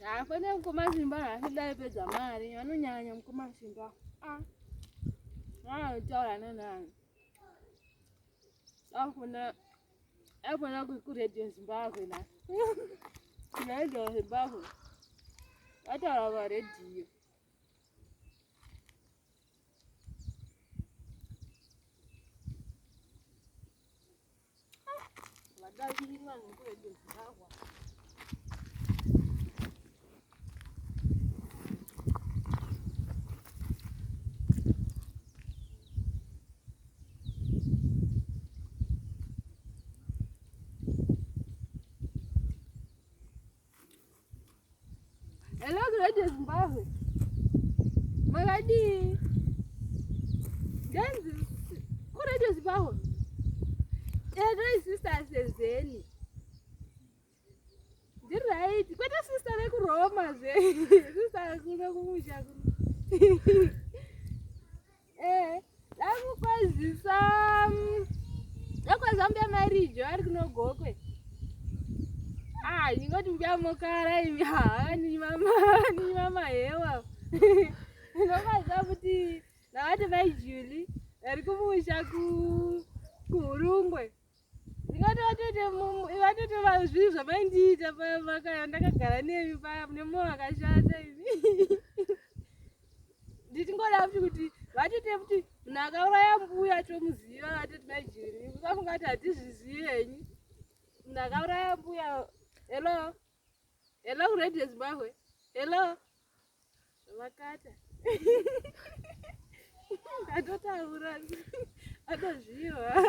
Hapana mukoma Simba hasidai mari vanonyanya mukoma Simba. Taura nenani. Afuna kuredio Zimbabwe na. Radio Zimbabwe. Ataura paredio. Vadaviri vanhu kuredio Zimbabwe. Hello, Radio Zimbabwe. Magadi. Ganzi. Radio Zimbabwe. Hey, sister Senzeni. You're right. What a sister like Roma, sister kumusha. Vamwe Kwaziso. Zambia marriage, ari kunogokwe. Ingoti mbyamokara ni mama hewa. Ndokwaza kuti navati vaijuli vari kumusha kurungwe. Ndingati zvinhu zvamaindiita ndakagara nemi paya nemoyo wakashata ivi. Nditingoda kuti vatite kuti munhu akauraya mbuya tomuziva vatoti maijuli. Musafunga kuti hatizvizivi henyu. Munhu akauraya mbuya. Hello? Hello, Radio Zimbabwe? Hello? Vakata. Atotaura. Atozviwa.